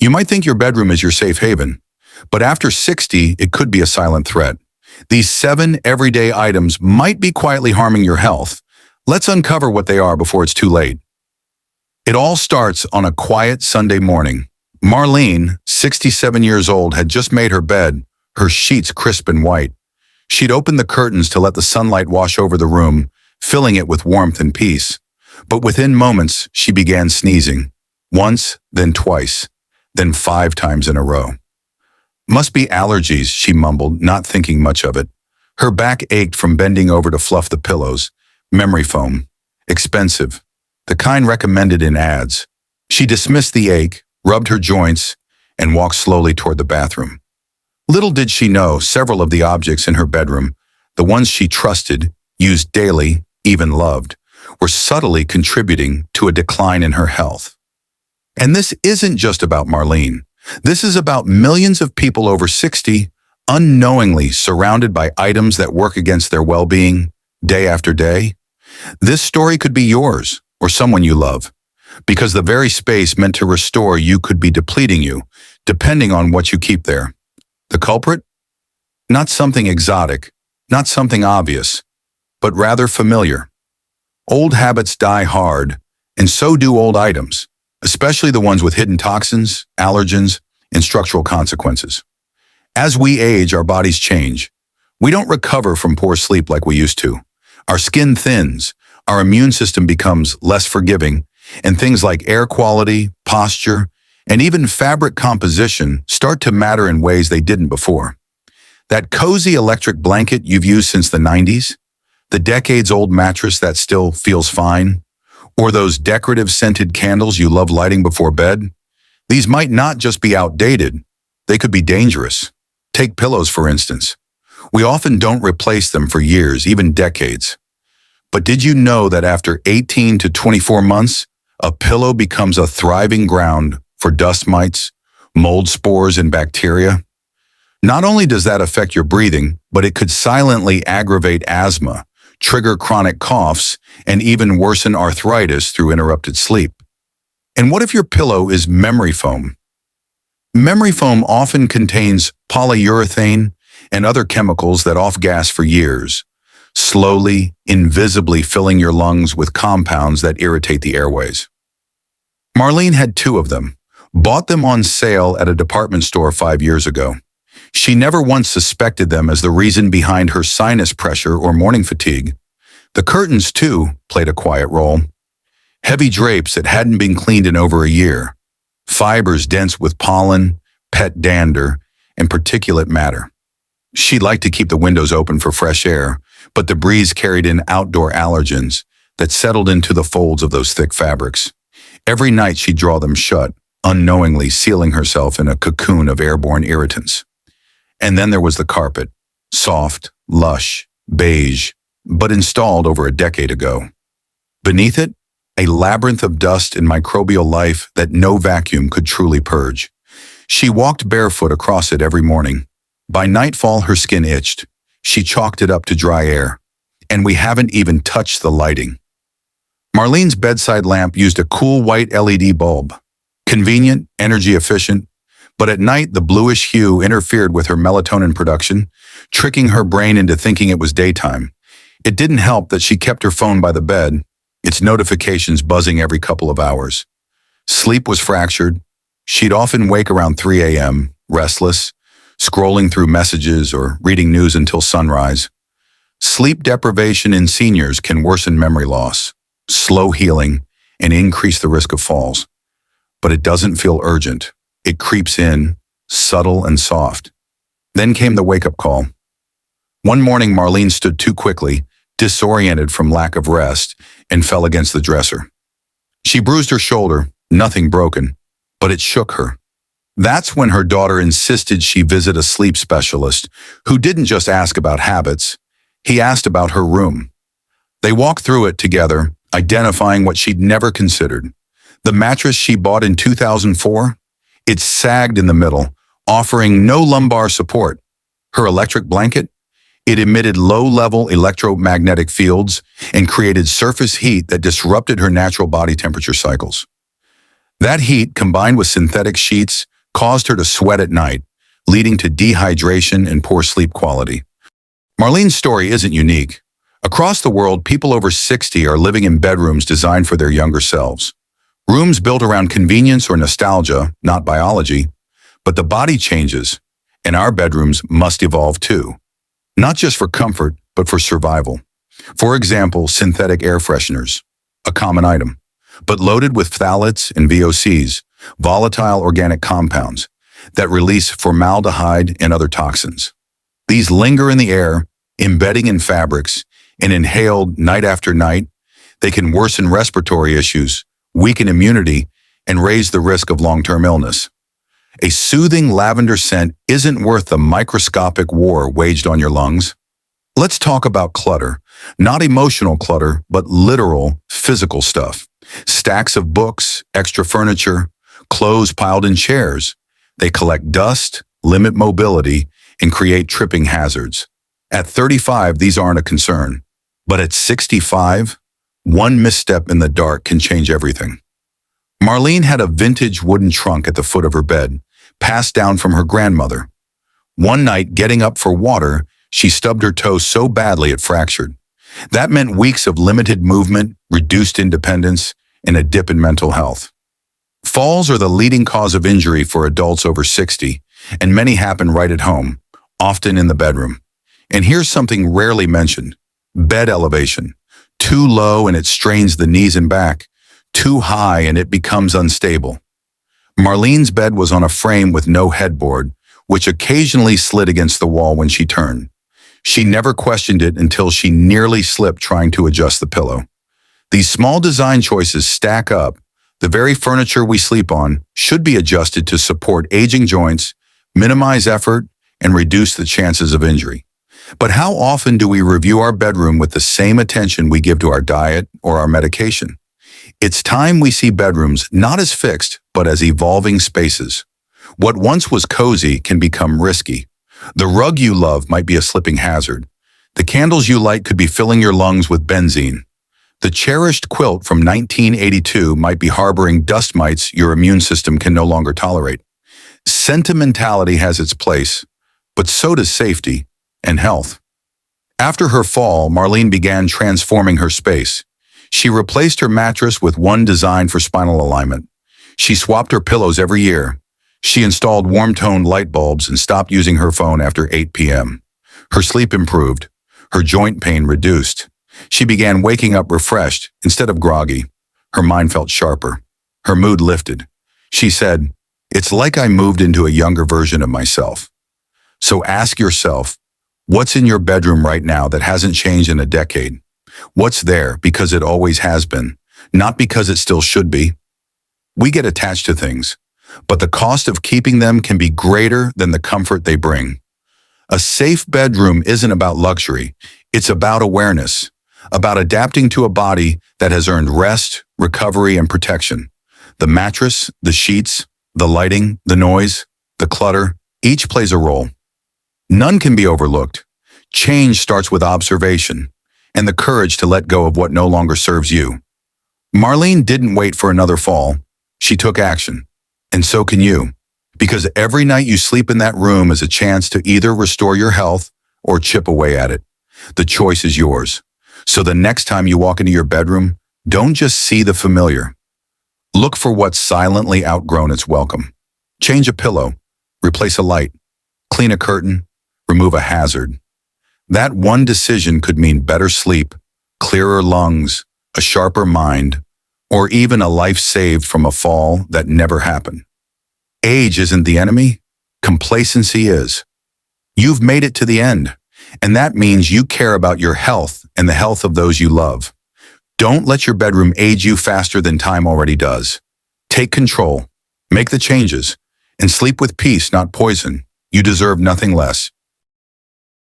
You might think your bedroom is your safe haven, but after 60, it could be a silent threat. These 7 everyday items might be quietly harming your health. Let's uncover what they are before it's too late. It all starts on a quiet Sunday morning. Marlene, 67 years old, had just made her bed, her sheets crisp and white. She'd opened the curtains to let the sunlight wash over the room, filling it with warmth and peace. But within moments, she began sneezing. Once, then twice, then 5 times in a row. "Must be allergies," she mumbled, not thinking much of it. Her back ached from bending over to fluff the pillows. Memory foam. Expensive. The kind recommended in ads. She dismissed the ache, rubbed her joints, and walked slowly toward the bathroom. Little did she know several of the objects in her bedroom, the ones she trusted, used daily, even loved, were subtly contributing to a decline in her health. And this isn't just about Marlene. This is about millions of people over 60, unknowingly surrounded by items that work against their well-being, day after day. This story could be yours, or someone you love, because the very space meant to restore you could be depleting you, depending on what you keep there. The culprit? Not something exotic, not something obvious, but rather familiar. Old habits die hard, and so do old items, especially the ones with hidden toxins, allergens, and structural consequences. As we age, our bodies change. We don't recover from poor sleep like we used to. Our skin thins, our immune system becomes less forgiving, and things like air quality, posture, and even fabric composition start to matter in ways they didn't before. That cozy electric blanket you've used since the 90s, the decades-old mattress that still feels fine, or those decorative scented candles you love lighting before bed, these might not just be outdated, they could be dangerous. Take pillows, for instance. We often don't replace them for years, even decades. But did you know that after 18 to 24 months, a pillow becomes a thriving ground for dust mites, mold spores, and bacteria? Not only does that affect your breathing, but it could silently aggravate asthma, trigger chronic coughs, and even worsen arthritis through interrupted sleep. And what if your pillow is memory foam? Memory foam often contains polyurethane and other chemicals that off-gas for years, slowly, invisibly filling your lungs with compounds that irritate the airways. Marlene had 2 of them, bought them on sale at a department store 5 years ago. She never once suspected them as the reason behind her sinus pressure or morning fatigue. The curtains, too, played a quiet role. Heavy drapes that hadn't been cleaned in over a year. Fibers dense with pollen, pet dander, and particulate matter. She liked to keep the windows open for fresh air, but the breeze carried in outdoor allergens that settled into the folds of those thick fabrics. Every night she'd draw them shut, unknowingly sealing herself in a cocoon of airborne irritants. And then there was the carpet, soft, lush, beige, but installed over a decade ago. Beneath it, a labyrinth of dust and microbial life that no vacuum could truly purge. She walked barefoot across it every morning. By nightfall, her skin itched. She chalked it up to dry air. And we haven't even touched the lighting. Marlene's bedside lamp used a cool white LED bulb. Convenient, energy efficient, but at night the bluish hue interfered with her melatonin production, tricking her brain into thinking it was daytime. It didn't help that she kept her phone by the bed, its notifications buzzing every couple of hours. Sleep was fractured. She'd often wake around 3 a.m., restless, scrolling through messages or reading news until sunrise. Sleep deprivation in seniors can worsen memory loss, slow healing, and increase the risk of falls. But it doesn't feel urgent. It creeps in, subtle and soft. Then came the wake-up call. One morning, Marlene stood too quickly, disoriented from lack of rest, and fell against the dresser. She bruised her shoulder, nothing broken, but it shook her. That's when her daughter insisted she visit a sleep specialist who didn't just ask about habits, he asked about her room. They walked through it together, identifying what she'd never considered. The mattress she bought in 2004, it sagged in the middle, offering no lumbar support. Her electric blanket, it emitted low-level electromagnetic fields and created surface heat that disrupted her natural body temperature cycles. That heat, combined with synthetic sheets, caused her to sweat at night, leading to dehydration and poor sleep quality. Marlene's story isn't unique. Across the world, people over 60 are living in bedrooms designed for their younger selves. Rooms built around convenience or nostalgia, not biology. But the body changes, and our bedrooms must evolve too. Not just for comfort, but for survival. For example, synthetic air fresheners, a common item, but loaded with phthalates and VOCs, volatile organic compounds, that release formaldehyde and other toxins. These linger in the air, embedding in fabrics, and inhaled night after night. They can worsen respiratory issues, weaken immunity, and raise the risk of long-term illness. A soothing lavender scent isn't worth the microscopic war waged on your lungs. Let's talk about clutter. Not emotional clutter, but literal, physical stuff. Stacks of books, extra furniture, clothes piled in chairs. They collect dust, limit mobility, and create tripping hazards. At 35, these aren't a concern. But at 65, one misstep in the dark can change everything. Marlene had a vintage wooden trunk at the foot of her bed, passed down from her grandmother. One night, getting up for water, she stubbed her toe so badly it fractured. That meant weeks of limited movement, reduced independence, and a dip in mental health. Falls are the leading cause of injury for adults over 60, and many happen right at home, often in the bedroom. And here's something rarely mentioned: bed elevation. Too low and it strains the knees and back. Too high and it becomes unstable. Marlene's bed was on a frame with no headboard, which occasionally slid against the wall when she turned. She never questioned it until she nearly slipped trying to adjust the pillow. These small design choices stack up. The very furniture we sleep on should be adjusted to support aging joints, minimize effort, and reduce the chances of injury. But how often do we review our bedroom with the same attention we give to our diet or our medication? It's time we see bedrooms not as fixed, but as evolving spaces. What once was cozy can become risky. The rug you love might be a slipping hazard. The candles you light could be filling your lungs with benzene. The cherished quilt from 1982 might be harboring dust mites your immune system can no longer tolerate. Sentimentality has its place, but so does safety and health. After her fall, Marlene began transforming her space. She replaced her mattress with one designed for spinal alignment. She swapped her pillows every year. She installed warm-toned light bulbs and stopped using her phone after 8 p.m. Her sleep improved. Her joint pain reduced. She began waking up refreshed instead of groggy. Her mind felt sharper. Her mood lifted. She said, "It's like I moved into a younger version of myself." So ask yourself, what's in your bedroom right now that hasn't changed in a decade? What's there because it always has been, not because it still should be? We get attached to things, but the cost of keeping them can be greater than the comfort they bring. A safe bedroom isn't about luxury. It's about awareness, about adapting to a body that has earned rest, recovery, and protection. The mattress, the sheets, the lighting, the noise, the clutter, each plays a role. None can be overlooked. Change starts with observation and the courage to let go of what no longer serves you. Marlene didn't wait for another fall. She took action. And so can you. Because every night you sleep in that room is a chance to either restore your health or chip away at it. The choice is yours. So the next time you walk into your bedroom, don't just see the familiar. Look for what's silently outgrown its welcome. Change a pillow, replace a light, clean a curtain, remove a hazard. That one decision could mean better sleep, clearer lungs, a sharper mind, or even a life saved from a fall that never happened. Age isn't the enemy, complacency is. You've made it to the end, and that means you care about your health and the health of those you love. Don't let your bedroom age you faster than time already does. Take control, make the changes, and sleep with peace, not poison. You deserve nothing less.